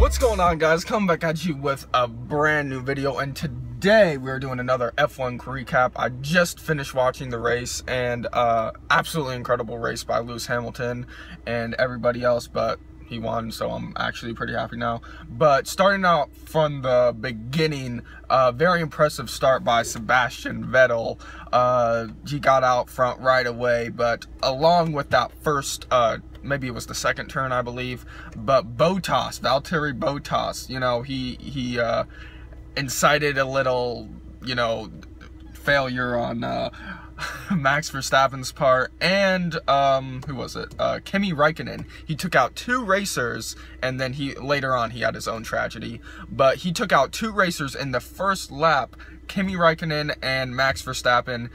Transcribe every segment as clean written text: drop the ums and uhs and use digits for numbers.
What's going on, guys? Coming back at you with a brand new video, and today we're doing another F1 recap. I just finished watching the race, and absolutely incredible race by Lewis Hamilton and everybody else, but he won, so I'm actually pretty happy now. But starting out from the beginning, very impressive start by Sebastian Vettel. He got out front right away, but along with that first, maybe it was the second turn, I believe, but Bottas, Valtteri Bottas, you know, he incited a little, you know, failure on Max Verstappen's part, and who was it? Kimi Räikkönen. He took out two racers, and then later on he had his own tragedy. But he took out two racers in the first lap. Kimi Räikkönen and Max Verstappen.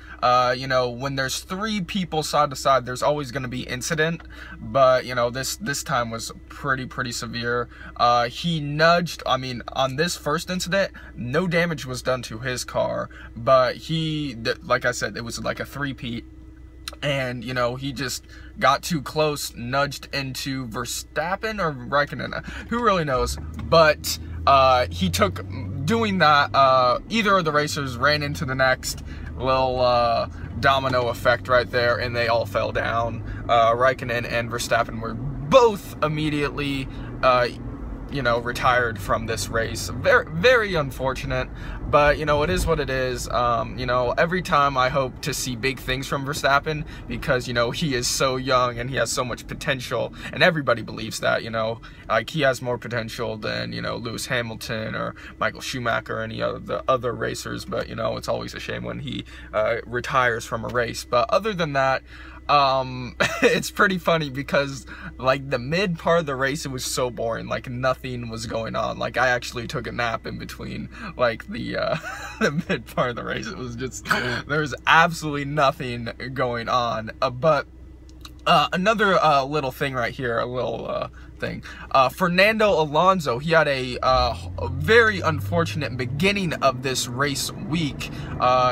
You know, when there's three people side to side, there's always going to be incident, but you know, this time was pretty severe. He nudged, I mean, on this first incident, no damage was done to his car, but like I said, it was like a three-peat, and you know, he just got too close, nudged into Verstappen or Räikkönen, who really knows, but he took, doing that, either of the racers ran into the next, little domino effect right there, and they all fell down. Räikkönen and Verstappen were both immediately, you know, retired from this race. Very unfortunate, but you know, it is what it is. You know, every time I hope to see big things from Verstappen, because you know, he is so young and he has so much potential, and everybody believes that, you know, like he has more potential than, you know, Lewis Hamilton or Michael Schumacher or any of the other racers. But you know, it's always a shame when he retires from a race. But other than that, it's pretty funny because like the mid part of the race, it was so boring, like nothing was going on. Like I actually took a nap in between like the the mid part of the race. It was just, there was absolutely nothing going on. But another little thing right here, a little thing. Fernando Alonso, he had a very unfortunate beginning of this race week.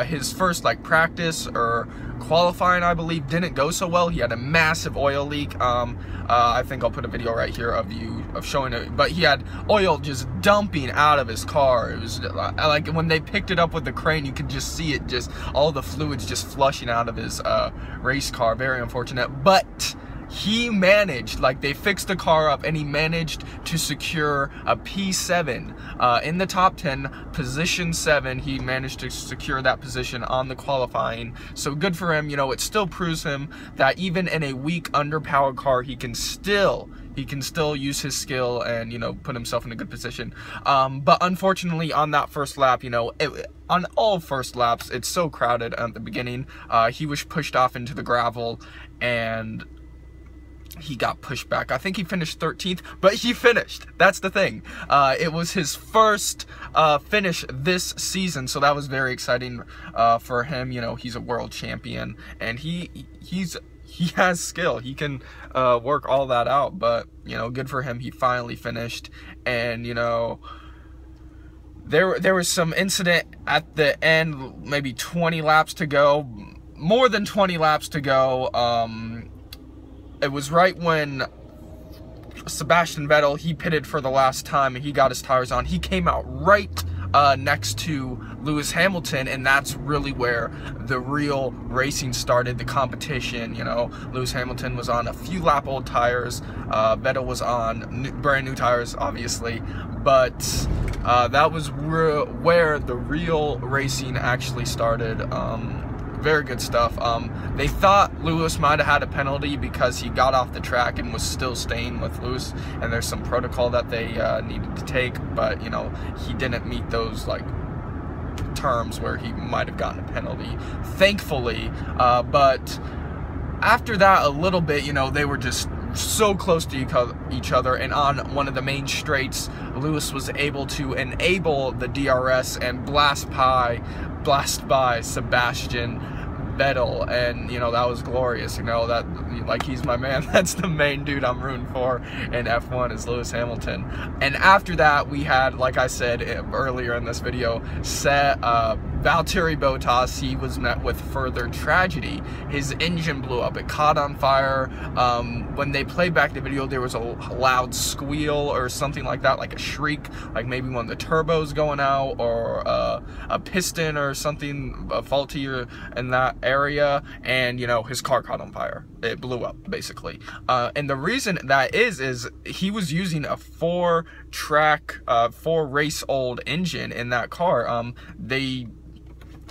His first like practice or qualifying, I believe, didn't go so well. He had a massive oil leak. I think I'll put a video right here of showing it, but he had oil just dumping out of his car. It was like when they picked it up with the crane, you could just see it, just all the fluids just flushing out of his race car. Very unfortunate, but he managed, like they fixed the car up, and he managed to secure a P7 in the top 10, position 7. He managed to secure that position on the qualifying, so good for him. You know, it still proves him that even in a weak, underpowered car, he can still use his skill and, you know, put himself in a good position. But unfortunately, on that first lap, you know, on all first laps, it's so crowded at the beginning. He was pushed off into the gravel, and he got pushed back. I think he finished 13th, but he finished. That's the thing. It was his first finish this season, so that was very exciting for him. You know, he's a world champion, and he has skill. He can work all that out, but you know, good for him. He finally finished, and you know, there was some incident at the end, maybe 20 laps to go, more than 20 laps to go. It was right when Sebastian Vettel, he pitted for the last time, and he got his tires on. He came out right next to Lewis Hamilton, and that's really where the real racing started, the competition. You know, Lewis Hamilton was on a few lap old tires, Vettel was on brand new tires, obviously, but that was where the real racing actually started. Very good stuff. They thought Lewis might have had a penalty because he got off the track and was still staying with Lewis, and there's some protocol that they needed to take, but you know, he didn't meet those like terms where he might have gotten a penalty, thankfully. But after that, a little bit, you know, they were just so close to each other, and on one of the main straights, Lewis was able to enable the DRS and blast by Sebastian Vettel, and you know, that was glorious. You know, that, like, he's my man. That's the main dude I'm rooting for in F1, is Lewis Hamilton. And after that, we had, like I said earlier in this video, Valtteri Bottas, he was met with further tragedy. His engine blew up. It caught on fire. When they played back the video, there was a loud squeal or something like that, like a shriek, like maybe one of the turbos going out, or a piston or something faulty in that area, and you know, his car caught on fire. It blew up, basically. And the reason that is he was using a 4-race-old engine in that car.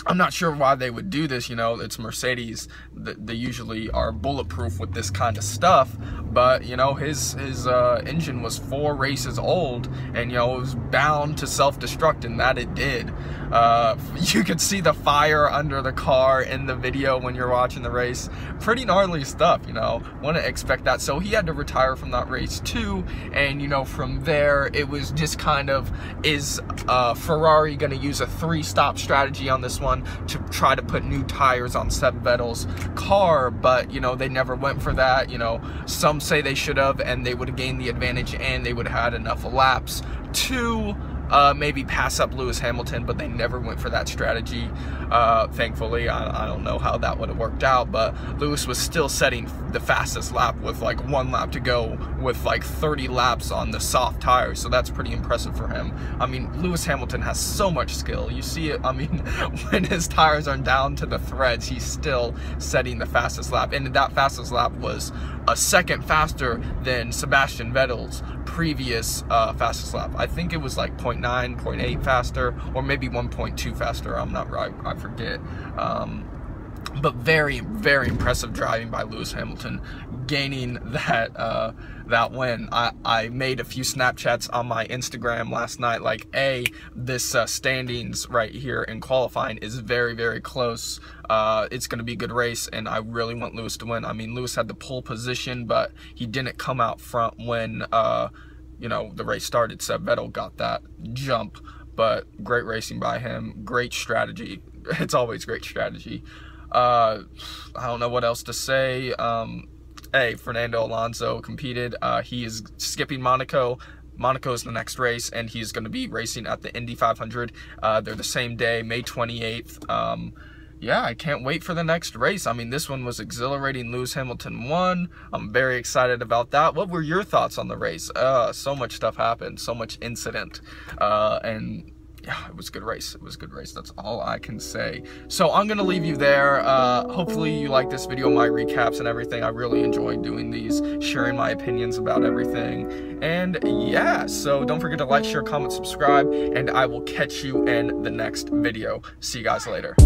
I'm not sure why they would do this, you know, it's Mercedes, they usually are bulletproof with this kind of stuff, but, you know, his engine was 4 races old, and, you know, it was bound to self-destruct, and that it did. You could see the fire under the car in the video when you're watching the race. Pretty gnarly stuff, you know, wouldn't expect that. So he had to retire from that race too, and, you know, from there, it was just kind of, is Ferrari going to use a 3-stop strategy on this one to try to put new tires on Seb Vettel's car? But, you know, they never went for that. You know, some say they should have, and they would have gained the advantage, and they would have had enough laps to maybe pass up Lewis Hamilton, but they never went for that strategy. Thankfully, I don't know how that would have worked out, but Lewis was still setting the fastest lap with like 1 lap to go, with like 30 laps on the soft tires, so that's pretty impressive for him. I mean, Lewis Hamilton has so much skill. You see it, I mean, when his tires are down to the threads, he's still setting the fastest lap, and that fastest lap was a second faster than Sebastian Vettel's previous fastest lap. I think it was like 0.9, 0.8 faster, or maybe 1.2 faster. I'm not right, I forget. But very, very impressive driving by Lewis Hamilton, gaining that that win. I made a few Snapchats on my Instagram last night, like, this standings right here in qualifying is very, very close. It's going to be a good race, and I really want Lewis to win. I mean, Lewis had the pole position, but he didn't come out front when, you know, the race started. Seb Vettel got that jump, but great racing by him, great strategy. It's always great strategy. I don't know what else to say. Fernando Alonso competed. He is skipping Monaco. Monaco is the next race, and he's going to be racing at the Indy 500. They're the same day, May 28th. Yeah, I can't wait for the next race. I mean, this one was exhilarating. Lewis Hamilton won. I'm very excited about that. What were your thoughts on the race? So much stuff happened, so much incident, and yeah, it was a good race. It was a good race. That's all I can say. So I'm going to leave you there. Hopefully you like this video, my recaps and everything. I really enjoy doing these, sharing my opinions about everything. And yeah, so don't forget to like, share, comment, subscribe, and I will catch you in the next video. See you guys later.